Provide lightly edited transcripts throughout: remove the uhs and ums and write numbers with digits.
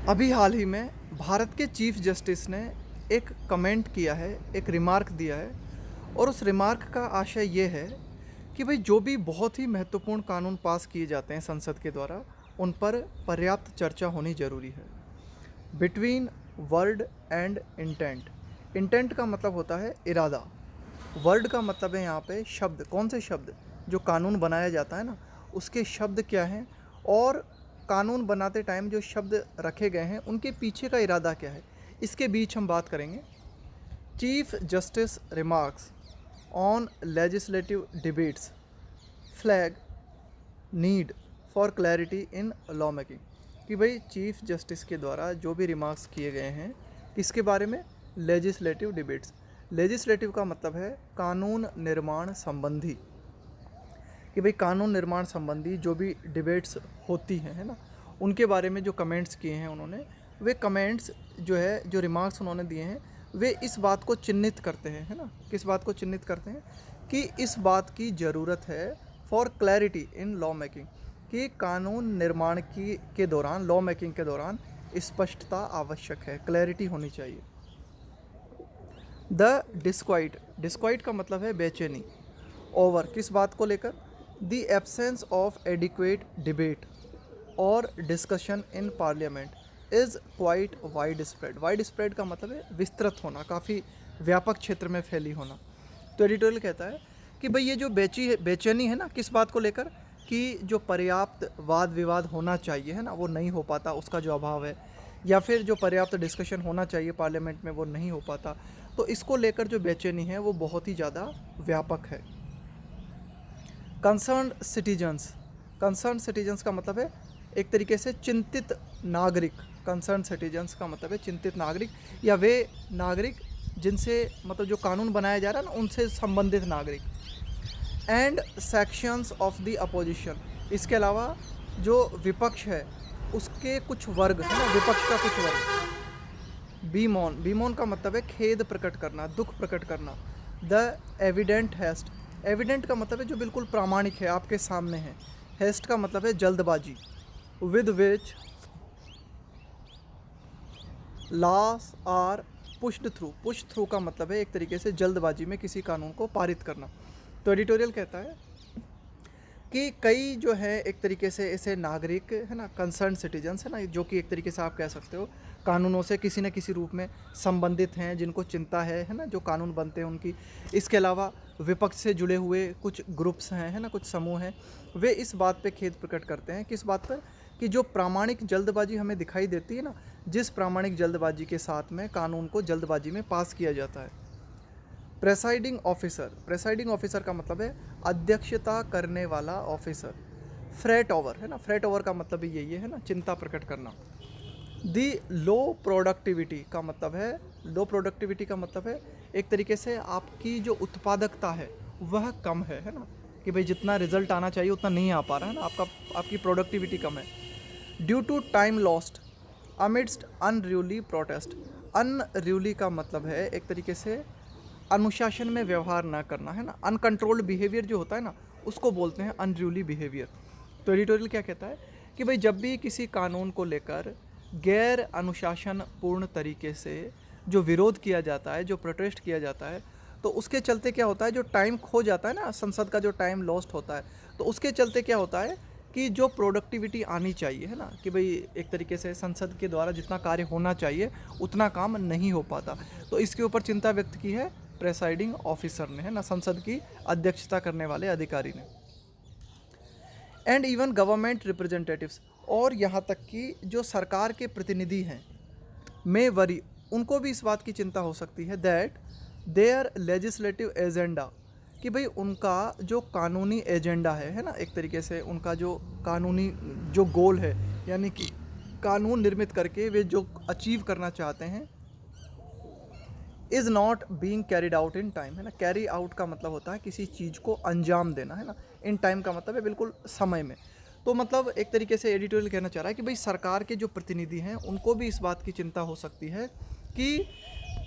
अभी हाल ही में भारत के चीफ जस्टिस ने एक कमेंट किया है, एक रिमार्क दिया है और उस रिमार्क का आशय ये है कि भाई जो भी बहुत ही महत्वपूर्ण कानून पास किए जाते हैं संसद के द्वारा, उन पर पर्याप्त चर्चा होनी ज़रूरी है। Between word and intent. Intent का मतलब होता है इरादा। वर्ड का मतलब है यहाँ पे शब्द। कौन से शब्द? जो कानून बनाया जाता है ना, उसके शब्द क्या हैं, और कानून बनाते टाइम जो शब्द रखे गए हैं उनके पीछे का इरादा क्या है, इसके बीच हम बात करेंगे। Chief justice remarks on legislative debates flag need for clarity in law making. कि भाई चीफ जस्टिस के द्वारा जो भी रिमार्क्स किए गए हैं, किसके बारे में? Legislative debates. लेजिस्लेटिव का मतलब है कानून निर्माण संबंधी। कि भाई कानून निर्माण संबंधी जो भी डिबेट्स होती हैं, है ना, उनके बारे में जो कमेंट्स किए हैं उन्होंने, वे कमेंट्स जो है, जो रिमार्क्स उन्होंने दिए हैं, वे इस बात को चिन्हित करते हैं, है ना, किस बात को चिन्हित करते हैं कि इस बात की ज़रूरत है for clarity in law making, कि कानून निर्माण की के दौरान, लॉ मेकिंग के दौरान स्पष्टता आवश्यक है, क्लैरिटी होनी चाहिए। The disquiet. डिस्क्वाइट का मतलब है बेचैनी। ओवर, किस बात को लेकर? The absence of adequate debate और discussion in parliament is quite widespread. Widespread का मतलब है विस्तृत होना, काफ़ी व्यापक क्षेत्र में फैली होना। तो एडिटोरियल कहता है कि भाई ये जो बेचैनी है ना, किस बात को लेकर? कि जो पर्याप्त वाद विवाद होना चाहिए, है ना, वो नहीं हो पाता, उसका जो अभाव है, या फिर जो पर्याप्त डिस्कशन होना चाहिए पार्लियामेंट में, वो नहीं हो पाता। तो इसको लेकर जो बेचैनी है वो बहुत ही ज़्यादा व्यापक है। Concerned citizens. कंसर्न सिटीजन्स का मतलब है एक तरीके से चिंतित नागरिक। कंसर्न सिटीजन्स का मतलब है चिंतित नागरिक, या वे नागरिक जिनसे, मतलब जो कानून बनाया जा रहा है ना, उनसे संबंधित नागरिक। And sections of the opposition. इसके अलावा जो विपक्ष है उसके कुछ वर्ग, है ना, विपक्ष का कुछ वर्ग। बीमोन। बीमोन का मतलब है खेद प्रकट करना, दुख प्रकट करना। The evident haste. एविडेंट का मतलब है जो बिल्कुल प्रामाणिक है, आपके सामने है। हेस्ट का मतलब है जल्दबाजी। With which loss are pushed through. Push through का मतलब है एक तरीके से जल्दबाजी में किसी कानून को पारित करना। तो एडिटोरियल कहता है कि कई जो है एक तरीके से ऐसे नागरिक, है ना, कंसर्न सिटीजन्स, है ना, जो कि एक तरीके से आप कह सकते हो कानूनों से किसी न किसी रूप में संबंधित हैं, जिनको चिंता है ना, जो कानून बनते हैं उनकी। इसके अलावा विपक्ष से जुड़े हुए कुछ ग्रुप्स हैं, है ना, कुछ समूह हैं, वे इस बात पे खेद प्रकट करते हैं। किस बात पर? कि जो प्रामाणिक जल्दबाजी हमें दिखाई देती है ना, जिस प्रामाणिक जल्दबाजी के साथ में कानून को जल्दबाजी में पास किया जाता है। Presiding officer. प्रेसाइडिंग ऑफिसर का मतलब है अध्यक्षता करने वाला ऑफिसर। फ्रेट ओवर, है ना, फ्रेट ओवर का मतलब भी यही है ना, चिंता प्रकट करना। दी लो प्रोडक्टिविटी का मतलब है, लो प्रोडक्टिविटी का मतलब है एक तरीके से आपकी जो उत्पादकता है वह कम है ना, कि भाई जितना रिजल्ट आना चाहिए उतना नहीं आ पा रहा है ना, आपकी प्रोडक्टिविटी कम है। Due to time lost amidst unruly protest. Unruly का मतलब है एक तरीके से अनुशासन में व्यवहार ना करना, है ना, अनकंट्रोल्ड बिहेवियर जो होता है ना, उसको बोलते हैं अनरूली बिहेवियर। तो एडिटोरियल क्या कहता है कि भाई जब भी किसी कानून को लेकर गैर अनुशासन पूर्ण तरीके से जो विरोध किया जाता है, जो प्रोटेस्ट किया जाता है, तो उसके चलते क्या होता है, जो टाइम खो जाता है ना, संसद का जो टाइम लॉस्ट होता है, तो उसके चलते क्या होता है कि जो प्रोडक्टिविटी आनी चाहिए, है ना, कि भाई एक तरीके से संसद के द्वारा जितना कार्य होना चाहिए उतना काम नहीं हो पाता। तो इसके ऊपर चिंता व्यक्त की है प्रेसाइडिंग ऑफिसर ने, है ना, संसद की अध्यक्षता करने वाले अधिकारी ने। एंड इवन गवर्नमेंट रिप्रेजेंटेटिव्स, और यहाँ तक कि जो सरकार के प्रतिनिधि हैं, मे वरी, उनको भी इस बात की चिंता हो सकती है दैट देयर लेजिस्लेटिव एजेंडा, कि भाई उनका जो कानूनी एजेंडा है ना, एक तरीके से उनका जो कानूनी जो गोल है, यानी कि कानून निर्मित करके वे जो अचीव करना चाहते हैं, is not being carried out in time, है ना। कैरी आउट का मतलब होता है किसी चीज़ को अंजाम देना, है ना। इन टाइम का मतलब है बिल्कुल समय में। तो मतलब एक तरीके से एडिटोरियल कहना चाह रहा है कि भाई सरकार के जो प्रतिनिधि हैं उनको भी इस बात की चिंता हो सकती है कि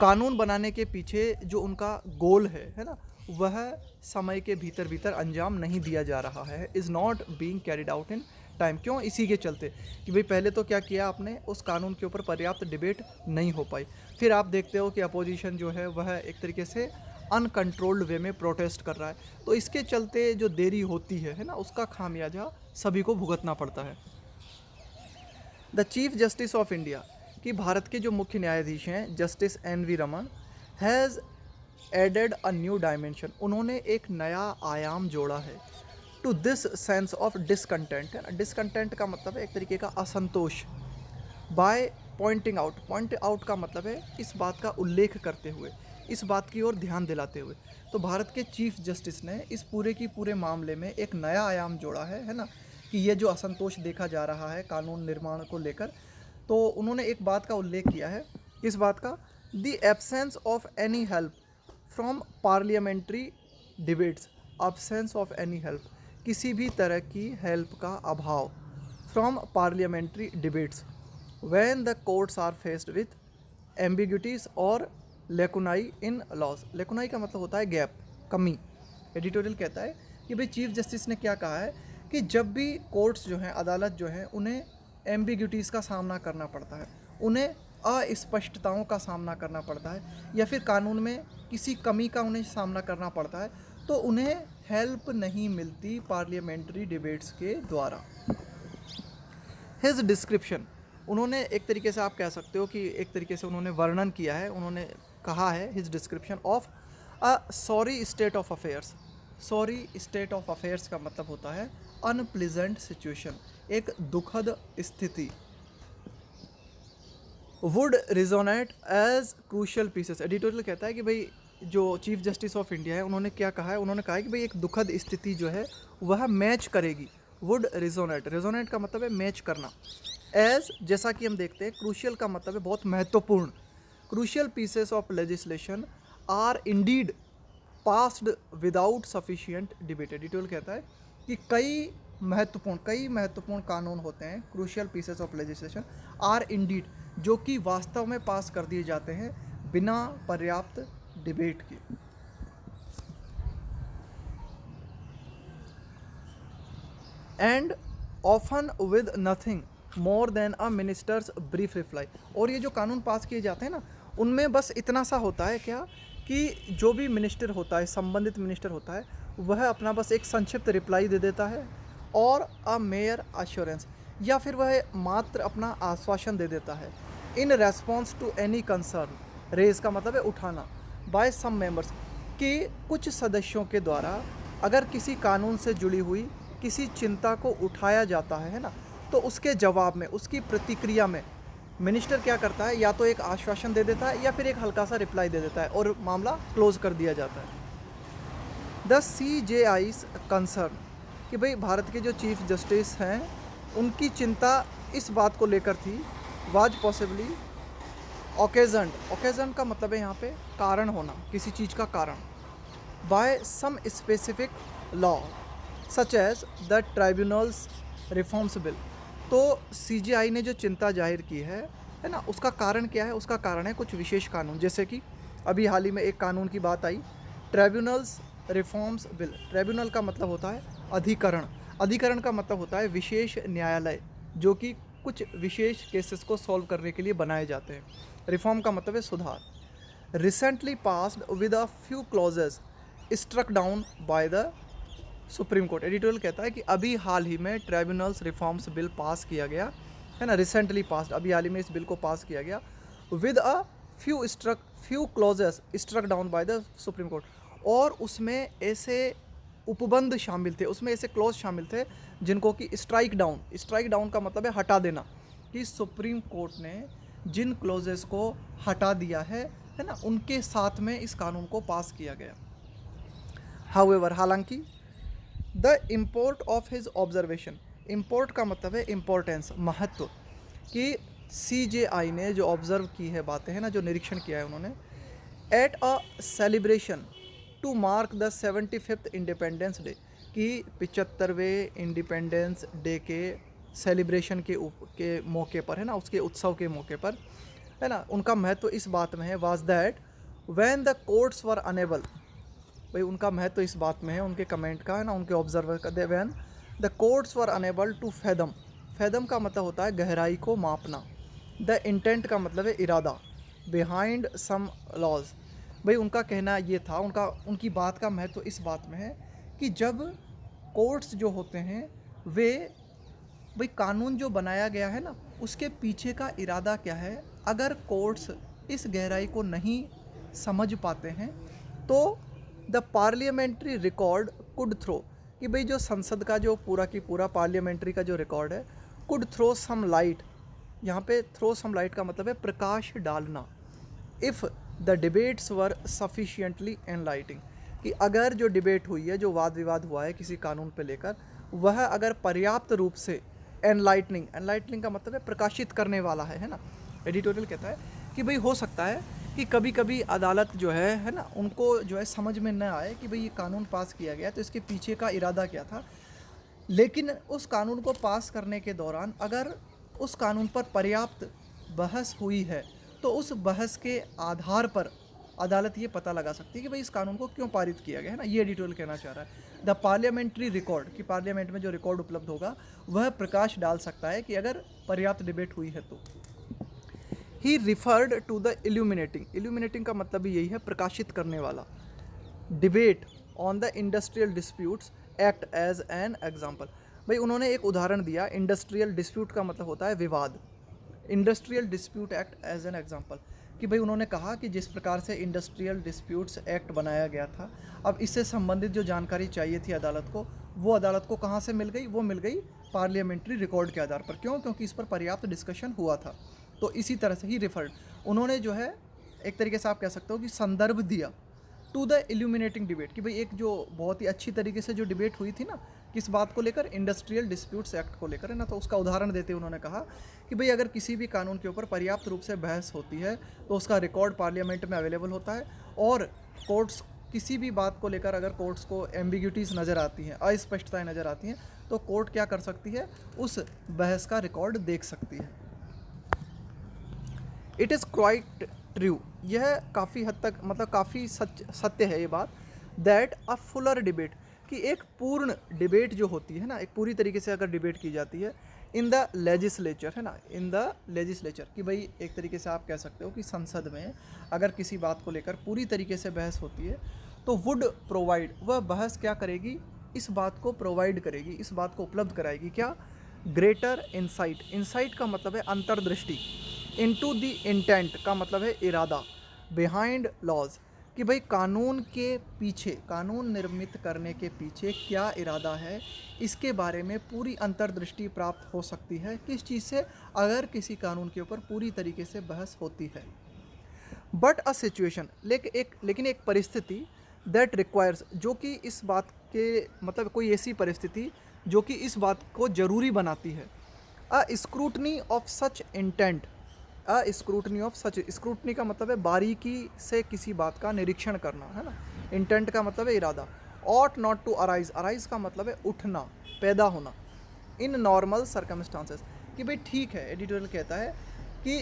कानून बनाने के पीछे जो उनका गोल है ना, वह समय के भीतर भीतर अंजाम नहीं दिया जा रहा है, is not being carried out in time. क्यों? इसी के चलते कि भाई पहले तो क्या किया आपने, उस कानून के ऊपर पर्याप्त डिबेट नहीं हो पाई। फिर आप देखते हो कि अपोजिशन जो है वह एक तरीके से अनकंट्रोल्ड वे में प्रोटेस्ट कर रहा है, तो इसके चलते जो देरी होती है ना, उसका खामियाजा सभी को भुगतना पड़ता है। The chief justice of India, कि भारत के जो मुख्य न्यायाधीश हैं justice NV Raman, has added a new dimension, उन्होंने एक नया आयाम जोड़ा है to this sense of discontent, है ना। डिसकंटेंट का मतलब है एक तरीके का असंतोष। By pointing out, point out का मतलब है इस बात का उल्लेख करते हुए, इस बात की ओर ध्यान दिलाते हुए। तो भारत के चीफ जस्टिस ने इस पूरे की पूरे मामले में एक नया आयाम जोड़ा है ना, कि ये जो असंतोष देखा जा रहा है कानून निर्माण को लेकर, तो उन्होंने एक बात का उल्लेख किया है। किस बात का? The absence of any help from parliamentary debates, absence of any help, किसी भी तरह की हेल्प का अभाव, from parliamentary debates, when the courts are faced with ambiguities और लेकुनाई इन लॉज। लेकुनाई का मतलब होता है गैप, कमी। एडिटोरियल कहता है कि भाई चीफ जस्टिस ने क्या कहा है कि जब भी कोर्ट्स जो हैं, अदालत जो है, उन्हें एम्बिग्यूटीज़ का सामना करना पड़ता है, उन्हें अस्पष्टताओं का सामना करना पड़ता है, या फिर कानून में किसी कमी का उन्हें सामना करना पड़ता है, तो उन्हें हेल्प नहीं मिलती पार्लियामेंट्री डिबेट्स के द्वारा। हिज डिस्क्रिप्शन, उन्होंने एक तरीके से आप कह सकते हो कि एक तरीके से उन्होंने वर्णन किया है, उन्होंने कहा है his description of a sorry state of affairs. Sorry state of affairs का मतलब होता है अनप्लीजेंट सिचुएशन, एक दुखद स्थिति। Would resonate as crucial pieces, editorial कहता है कि भाई जो चीफ जस्टिस ऑफ इंडिया है उन्होंने क्या कहा है, उन्होंने कहा है कि भाई एक दुखद स्थिति जो है वह मैच करेगी। वुड रिजोनेट, रिजोनेट का मतलब है मैच करना। एज, जैसा कि हम देखते हैं, क्रूशियल का मतलब है बहुत महत्वपूर्ण। Crucial pieces of legislation are indeed passed without sufficient debate. Editorial कहता है कि कई महत्वपूर्ण कानून होते हैं, crucial pieces of legislation are indeed, जो कि वास्तव में पास कर दिए जाते हैं बिना पर्याप्त डिबेट के। And often with nothing more than a ministers brief reply, और ये जो कानून पास किए जाते हैं ना, उनमें बस इतना सा होता है क्या, कि जो भी मिनिस्टर होता है, संबंधित मिनिस्टर होता है, वह अपना बस एक संक्षिप्त रिप्लाई दे देता है, और अ मेयर अश्योरेंस, या फिर वह मात्र अपना आश्वासन दे देता है, in response to any concern, raise का मतलब है उठाना, बाय सम मेंबर्स, कि कुछ सदस्यों के द्वारा अगर किसी कानून से जुड़ी हुई किसी चिंता को उठाया जाता है ना, तो उसके जवाब में, उसकी प्रतिक्रिया में मिनिस्टर क्या करता है, या तो एक आश्वासन दे देता है या फिर एक हल्का सा रिप्लाई दे देता है और मामला क्लोज कर दिया जाता है। द CJI's कंसर्न, कि भाई भारत के जो चीफ जस्टिस हैं उनकी चिंता इस बात को लेकर थी, वाज पॉसिबली ओकेजन, ओकेजन का मतलब है यहाँ पे कारण होना, किसी चीज़ का कारण, by some specific law such as the tribunals reforms bill. तो CJI ने जो चिंता जाहिर की है ना, उसका कारण क्या है? उसका कारण है कुछ विशेष कानून, जैसे कि अभी हाल ही में एक कानून की बात आई, ट्राइब्यूनल्स रिफॉर्म्स बिल। ट्राइब्यूनल का मतलब होता है अधिकरण, अधिकरण का मतलब होता है विशेष न्यायालय, जो कि कुछ विशेष केसेस को सॉल्व करने के लिए बनाए जाते हैं। रिफॉर्म का मतलब है सुधार। Recently passed with a few clauses struck down by the Supreme Court. Editorial कहता है कि अभी हाल ही में ट्राइब्यूनल्स रिफॉर्म्स बिल पास किया गया है ना, रिसेंटली पास्ड, अभी हाल ही में इस बिल को पास किया गया, with a few clauses struck down by the Supreme Court, और उसमें ऐसे उपबंध शामिल थे, उसमें ऐसे क्लॉज शामिल थे जिनको कि स्ट्राइक डाउन का मतलब है हटा देना, कि सुप्रीम कोर्ट ने जिन क्लॉजेस को हटा दिया है ना, उनके साथ में इस कानून को पास किया गया। हाउएवर, हालांकि the import of his observation, import का मतलब है इम्पोर्टेंस, महत्व, कि CJI ने जो ऑब्जर्व की है बातें हैं ना, जो निरीक्षण किया है उन्होंने, at a celebration to mark the 75th Independence Day, कि 75वें इंडिपेंडेंस डे के सेलिब्रेशन के मौके पर है ना, उसके उत्सव के मौके पर है ना, उनका महत्व इस बात में है, was that when the courts were enable, भाई उनका महत्व इस बात में है, उनके कमेंट का है ना, उनके ऑब्जर्वर का, when the courts were unable to fathom, fathom का मतलब होता है गहराई को मापना, द इंटेंट का मतलब है इरादा, बिहाइंड सम लॉज। भाई उनका कहना ये था, उनकी बात का महत्व इस बात में है कि जब कोर्ट्स जो होते हैं वे, भाई कानून जो बनाया गया है ना उसके पीछे का इरादा क्या है, अगर कोर्ट्स इस गहराई को नहीं समझ पाते हैं तो the parliamentary record could throw, कि भाई जो संसद का जो पूरा की पूरा पार्लियामेंट्री का जो रिकॉर्ड है, कुड थ्रो सम लाइट, यहाँ पे थ्रो सम लाइट का मतलब है प्रकाश डालना, if the debates were sufficiently enlightening, कि अगर जो डिबेट हुई है, जो वाद विवाद हुआ है किसी कानून पे लेकर, वह अगर पर्याप्त रूप से एनलाइटनिंग, एनलाइटनिंग का मतलब है प्रकाशित करने वाला है ना। एडिटोरियल कहता है कि भाई हो सकता है कि कभी कभी अदालत जो है ना, उनको जो है समझ में न आए कि भाई ये कानून पास किया गया तो इसके पीछे का इरादा क्या था, लेकिन उस कानून को पास करने के दौरान अगर उस कानून पर पर्याप्त बहस हुई है तो उस बहस के आधार पर अदालत ये पता लगा सकती है कि भाई इस कानून को क्यों पारित किया गया है ना। ये एडिटोरियल कहना चाह रहा है। द पार्लियामेंट्री रिकॉर्ड, कि पार्लियामेंट में जो रिकॉर्ड उपलब्ध होगा वह प्रकाश डाल सकता है कि अगर पर्याप्त डिबेट हुई है तो। He referred to the illuminating, illuminating का मतलब भी यही है प्रकाशित करने वाला, debate on the industrial disputes act as an example. भाई उन्होंने एक उदाहरण दिया, इंडस्ट्रियल डिस्प्यूट का मतलब होता है विवाद, industrial dispute act as an example, कि भाई उन्होंने कहा कि जिस प्रकार से इंडस्ट्रियल डिस्प्यूट्स एक्ट बनाया गया था, अब इससे संबंधित जो जानकारी चाहिए थी अदालत को, वो अदालत को कहाँ से मिल गई, वो मिल गई पार्लियामेंट्री रिकॉर्ड के आधार पर। क्यों? क्योंकि इस पर पर्याप्त डिस्कशन हुआ था। तो इसी तरह से ही रिफर्ड, उन्होंने जो है एक तरीके से आप कह सकते हो कि संदर्भ दिया टू द इल्यूमिनेटिंग डिबेट, कि भाई एक जो बहुत ही अच्छी तरीके से जो डिबेट हुई थी ना किस बात को लेकर, इंडस्ट्रियल डिस्प्यूट्स एक्ट को लेकर है ना, तो उसका उदाहरण देते उन्होंने कहा कि भाई अगर किसी भी कानून के ऊपर पर्याप्त रूप से बहस होती है तो उसका रिकॉर्ड पार्लियामेंट में अवेलेबल होता है, और कोर्ट्स किसी भी बात को लेकर अगर कोर्ट्स को एम्बिग्यूटीज़ नज़र आती हैं, अस्पष्टताएं नज़र आती हैं, तो कोर्ट क्या कर सकती है, उस बहस का रिकॉर्ड देख सकती है। इट इज़ क्वाइट ट्रू, यह काफ़ी हद तक मतलब काफ़ी सत्य है ये बात, दैट अ फुलर डिबेट, कि एक पूर्ण डिबेट जो होती है ना, एक पूरी तरीके से अगर डिबेट की जाती है इन द लेजिस्लेचर, है ना, इन द लेजिस्लेचर, कि भाई एक तरीके से आप कह सकते हो कि संसद में अगर किसी बात को लेकर पूरी तरीके से बहस होती है तो वुड प्रोवाइड, वह बहस क्या करेगी, इस बात को प्रोवाइड करेगी, इस बात को उपलब्ध कराएगी, क्या, ग्रेटर इंसाइट, इंसाइट का मतलब है अंतर्दृष्टि, इनटू द इंटेंट का मतलब है इरादा, बिहाइंड लॉज, कि भाई कानून के पीछे, कानून निर्मित करने के पीछे क्या इरादा है, इसके बारे में पूरी अंतर्दृष्टि प्राप्त हो सकती है। किस चीज़ से, अगर किसी कानून के ऊपर पूरी तरीके से बहस होती है। बट अ सिचुएशन, लेकिन एक परिस्थिति, दैट रिक्वायर्स, जो कि इस बात के मतलब कोई ऐसी परिस्थिति जो कि इस बात को ज़रूरी बनाती है, a scrutiny of such intent, a scrutiny of such, scrutiny का मतलब है बारीकी से किसी बात का निरीक्षण करना, है ना, इंटेंट का मतलब है इरादा, ought not to arise, arise का मतलब है उठना, पैदा होना, इन नॉर्मल सर्कमस्टांसेस, कि भाई ठीक है, एडिटोरियल कहता है कि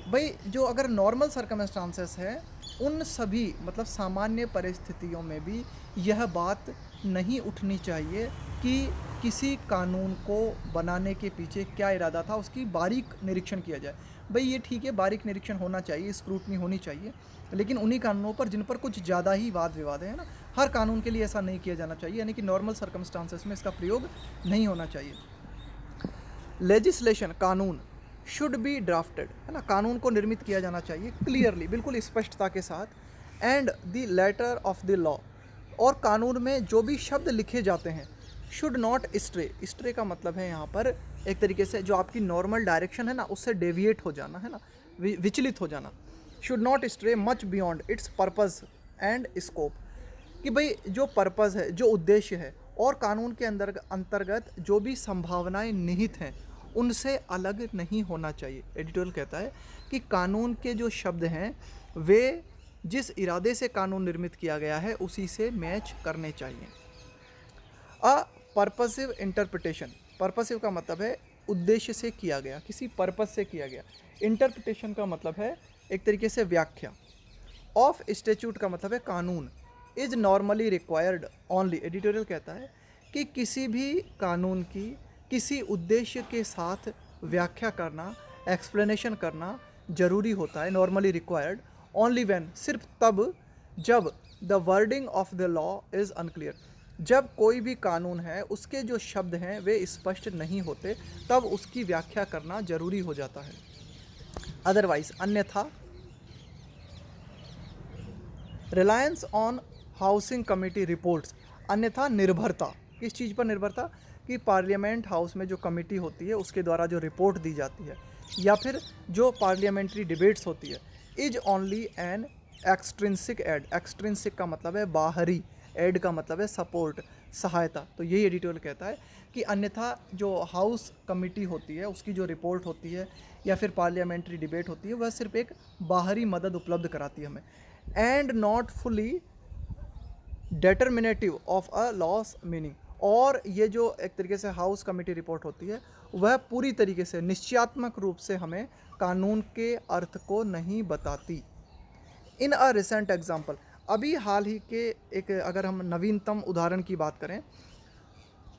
भाई जो अगर नॉर्मल सर्कमस्टांसेस है उन सभी मतलब सामान्य परिस्थितियों में भी यह बात नहीं उठनी चाहिए कि किसी कानून को बनाने के पीछे क्या इरादा था, उसकी बारीक निरीक्षण किया जाए। भाई ये ठीक है, बारीक निरीक्षण होना चाहिए, स्क्रूटनी होनी चाहिए, लेकिन उन्हीं कानूनों पर जिन पर कुछ ज़्यादा ही वाद विवाद है ना, हर कानून के लिए ऐसा नहीं किया जाना चाहिए, यानी कि नॉर्मल सर्कमस्टांसेस में इसका प्रयोग नहीं होना चाहिए। लेजिस्लेशन, कानून, शुड बी ड्राफ्टेड, है ना, कानून को निर्मित किया जाना चाहिए क्लियरली, बिल्कुल स्पष्टता के साथ, and the letter of the law, और कानून में जो भी शब्द लिखे जाते हैं, शुड नॉट स्ट्रे, स्ट्रे का मतलब है यहाँ पर एक तरीके से जो आपकी नॉर्मल डायरेक्शन है ना उससे डेविएट हो जाना, है ना, विचलित हो जाना, should not stray much beyond it's purpose and scope, कि भाई जो पर्पज़ है, जो उद्देश्य है, और कानून के अंतर्गत जो भी संभावनाएं निहित हैं उनसे अलग नहीं होना चाहिए। एडिटोरियल कहता है कि कानून के जो शब्द हैं वे जिस इरादे से कानून निर्मित किया गया है उसी से मैच करने चाहिए। अ पर्पसिव इंटरप्रिटेशन, पर्पसिव का मतलब है उद्देश्य से किया गया, किसी पर्पस से किया गया, इंटरप्रिटेशन का मतलब है एक तरीके से व्याख्या, ऑफ स्टैट्यूट का मतलब है कानून, is normally required only, editorial कहता है कि किसी भी कानून की किसी उद्देश्य के साथ व्याख्या करना, एक्सप्लेनेशन करना जरूरी होता है, नॉर्मली रिक्वायर्ड ओनली व्हेन, सिर्फ तब जब the wording of the law is unclear, जब कोई भी कानून है उसके जो शब्द हैं वे स्पष्ट नहीं होते, तब उसकी व्याख्या करना जरूरी हो जाता है। अदरवाइज, अन्यथा reliance on housing committee reports, अन्यथा निर्भरता, किस चीज़ पर निर्भरता, कि पार्लियामेंट हाउस में जो कमेटी होती है उसके द्वारा जो रिपोर्ट दी जाती है या फिर जो पार्लियामेंट्री डिबेट्स होती है, is only an extrinsic aid, extrinsic का मतलब है बाहरी, एड का मतलब है सपोर्ट, सहायता। तो यही एडिटोरियल कहता है कि अन्यथा जो हाउस कमेटी होती है उसकी जो रिपोर्ट होती है या फिर पार्लियामेंट्री डिबेट होती है वह सिर्फ एक बाहरी मदद उपलब्ध कराती है हमें, and not fully determinative of a loss meaning, और ये जो एक तरीके से हाउस कमेटी रिपोर्ट होती है वह पूरी तरीके से निश्चयात्मक रूप से हमें कानून के अर्थ को नहीं बताती। इन अ रिसेंट एग्जाम्पल, अभी हाल ही के एक अगर हम नवीनतम उदाहरण की बात करें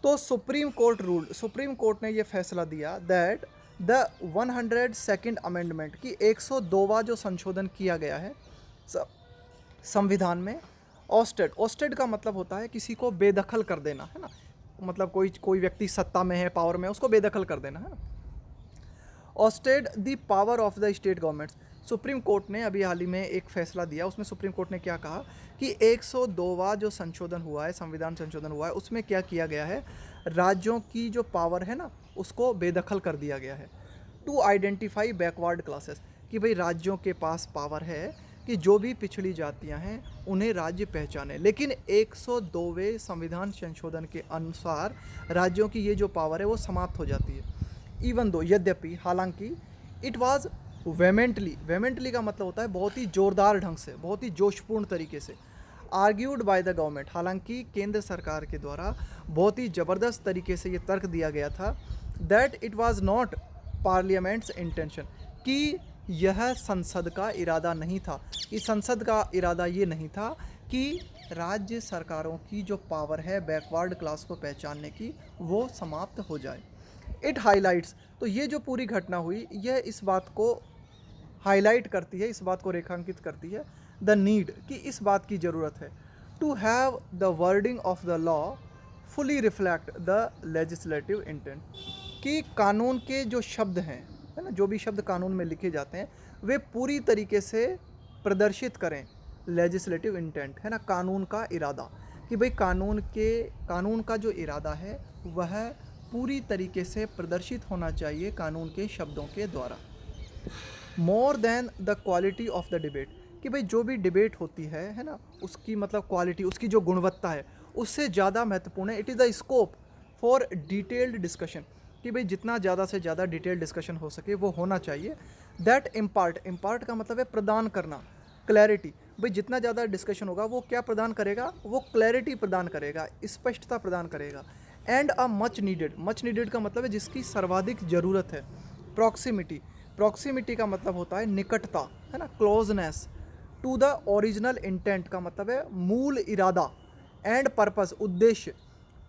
तो supreme court ruled, supreme court ने ये फैसला दिया दैट द 102nd अमेंडमेंट की 102वां जो संशोधन किया गया है संविधान में, ऑस्टेड, ऑस्टेड का मतलब होता है किसी को बेदखल कर देना, है ना, मतलब कोई व्यक्ति सत्ता में है, पावर में है, उसको बेदखल कर देना, है ना। Oersted the power of the state governments, supreme court ने अभी हाल ही में एक फैसला दिया, उसमें सुप्रीम कोर्ट ने क्या कहा कि 102वां जो संशोधन हुआ है, संविधान संशोधन हुआ है, उसमें क्या किया गया है, राज्यों की जो पावर है ना उसको बेदखल कर दिया गया है। टू आइडेंटिफाई बैकवर्ड क्लासेस, कि भाई राज्यों के पास पावर है कि जो भी पिछड़ी जातियां हैं उन्हें राज्य पहचाने, लेकिन 102वें संविधान संशोधन के अनुसार राज्यों की ये जो पावर है वो समाप्त हो जाती है। इवन दो, यद्यपि, हालांकि, इट वाज वेमेंटली, वेमेंटली का मतलब होता है बहुत ही जोरदार ढंग से, बहुत ही जोशपूर्ण तरीके से, आर्ग्यूड बाय द गवर्नमेंट, हालांकि केंद्र सरकार के द्वारा बहुत ही ज़बरदस्त तरीके से ये तर्क दिया गया था that it was not parliaments intention, कि यह संसद का इरादा नहीं था, कि संसद का इरादा ये नहीं था कि राज्य सरकारों की जो पावर है बैकवर्ड क्लास को पहचानने की वो समाप्त हो जाए। इट हाईलाइट्स, तो ये जो पूरी घटना हुई यह इस बात को हाईलाइट करती है, इस बात को रेखांकित करती है, द नीड, कि इस बात की ज़रूरत है, to have the wording of the law fully reflect the legislative intent, कि कानून के जो शब्द हैं, है ना, जो भी शब्द कानून में लिखे जाते हैं वे पूरी तरीके से प्रदर्शित करें लेजिस्लेटिव इंटेंट, है ना, कानून का इरादा, कि भाई कानून का जो इरादा है वह पूरी तरीके से प्रदर्शित होना चाहिए कानून के शब्दों के द्वारा। More than the quality of the debate, कि भाई जो भी डिबेट होती है ना, उसकी मतलब क्वालिटी, उसकी जो गुणवत्ता है उससे ज़्यादा महत्वपूर्ण है, it is the scope for detailed discussion, कि भाई जितना ज़्यादा से ज़्यादा डिटेल डिस्कशन हो सके वो होना चाहिए। दैट इम्पार्ट, इम्पार्ट का मतलब है प्रदान करना, क्लैरिटी, भाई जितना ज़्यादा डिस्कशन होगा वो क्या प्रदान करेगा, वो क्लैरिटी प्रदान करेगा, स्पष्टता प्रदान करेगा। And a much needed, much needed का मतलब है जिसकी सर्वाधिक ज़रूरत है। प्रॉक्सिमिटी, प्रॉक्सिमिटी का मतलब होता है निकटता, है ना, closeness. To the original intent का मतलब है मूल इरादा, एंड पर्पस, उद्देश्य।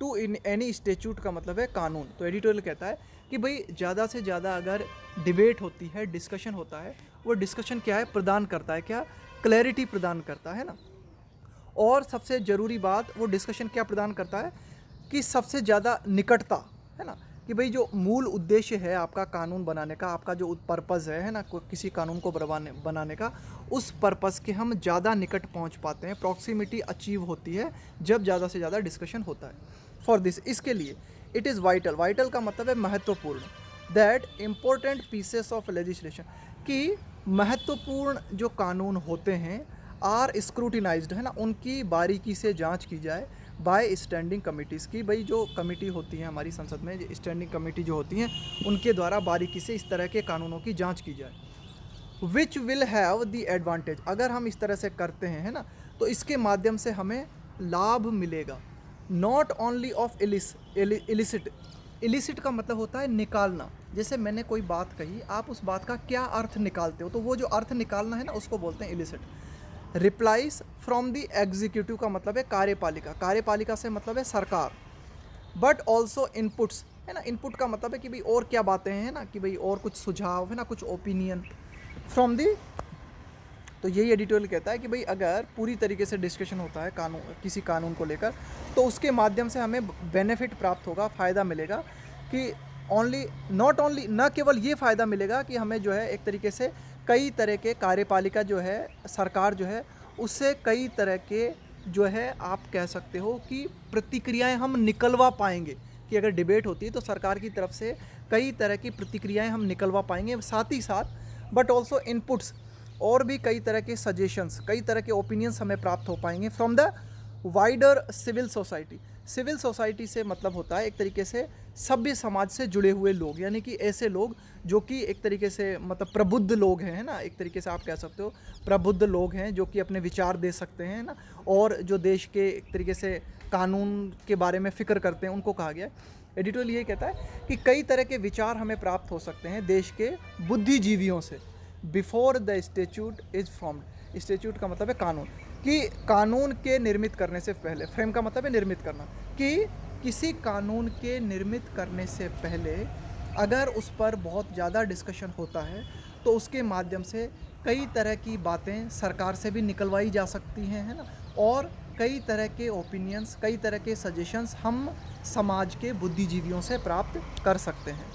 टू इन एनी स्टेच्यूट का मतलब है कानून। तो एडिटोरियल कहता है कि भाई ज़्यादा से ज़्यादा अगर डिबेट होती है, डिस्कशन होता है, वो डिस्कशन क्या है, प्रदान करता है, क्या, क्लैरिटी प्रदान करता है ना। और सबसे ज़रूरी बात, वो डिस्कशन क्या प्रदान करता है कि सबसे ज़्यादा निकटता, है ना, कि भाई जो मूल उद्देश्य है आपका कानून बनाने का, आपका जो पर्पज़ है ना, किसी कानून को बनाने का, उस पर्पज़ के हम ज़्यादा निकट पहुंच पाते हैं, प्रॉक्सिमिटी अचीव होती है जब ज़्यादा से ज़्यादा डिस्कशन होता है। फॉर दिस, इसके लिए, इट इज़ वाइटल, वाइटल का मतलब है महत्वपूर्ण, that important pieces of legislation, कि महत्वपूर्ण जो कानून होते हैं आर स्क्रूटिनाइज्ड, है ना, उनकी बारीकी से जांच की जाए बाय स्टैंडिंग कमिटीज़ की, भाई जो कमेटी होती है हमारी संसद में, स्टैंडिंग कमेटी जो होती हैं उनके द्वारा बारीकी से इस तरह के कानूनों की जांच की जाए। Which will have the advantage, अगर हम इस तरह से करते हैं, है ना, तो इसके माध्यम से हमें लाभ मिलेगा। Not only of illicit, illicit का मतलब होता है निकालना, जैसे मैंने कोई बात कही, आप उस बात का क्या अर्थ निकालते हो, तो वो जो अर्थ निकालना है ना उसको बोलते हैं illicit. Replies from the executive का मतलब है कार्यपालिका, कार्यपालिका से मतलब है सरकार। बट ऑल्सो इनपुट्स, है ना। इनपुट का मतलब है कि भाई और क्या बातें हैं ना, कि भाई और कुछ सुझाव है ना, कुछ ओपिनियन फ्रॉम दी। तो यही एडिटोरियल कहता है कि भाई अगर पूरी तरीके से डिस्कशन होता है कानून, किसी कानून को लेकर, तो उसके माध्यम से हमें बेनिफिट प्राप्त होगा, फ़ायदा मिलेगा। कि ओनली नॉट ओनली, न केवल ये फ़ायदा मिलेगा कि हमें जो है एक तरीके से कई तरह के कार्यपालिका जो है, सरकार जो है, उससे कई तरह के जो है आप कह सकते हो कि प्रतिक्रियाएं हम निकलवा पाएंगे। कि अगर डिबेट होती है तो सरकार की तरफ से कई तरह की प्रतिक्रियाएं हम निकलवा पाएंगे, साथ ही साथ बट ऑल्सो इनपुट्स, और भी कई तरह के सजेशंस, कई तरह के ओपिनियंस हमें प्राप्त हो पाएंगे from the wider civil society. Civil society से मतलब होता है एक तरीके से सभ्य समाज से जुड़े हुए लोग, यानी कि ऐसे लोग जो कि एक तरीके से मतलब प्रबुद्ध लोग हैं, है ना। एक तरीके से आप कह सकते हो प्रबुद्ध लोग हैं जो कि अपने विचार दे सकते हैं ना, और जो देश के एक तरीके से कानून के बारे में फ़िक्र करते हैं, उनको कहा गया है। एडिटोरियल ये कहता है कि कई तरह के विचार हमें प्राप्त हो सकते हैं देश के बुद्धिजीवियों से before the statute is formed. Statute का मतलब है कानून, कि कानून के निर्मित करने से पहले, फ्रेम का मतलब है निर्मित करना, कि किसी कानून के निर्मित करने से पहले अगर उस पर बहुत ज़्यादा डिस्कशन होता है तो उसके माध्यम से कई तरह की बातें सरकार से भी निकलवाई जा सकती हैं, है ना। और कई तरह के ओपिनियंस, कई तरह के सजेशंस हम समाज के बुद्धिजीवियों से प्राप्त कर सकते हैं।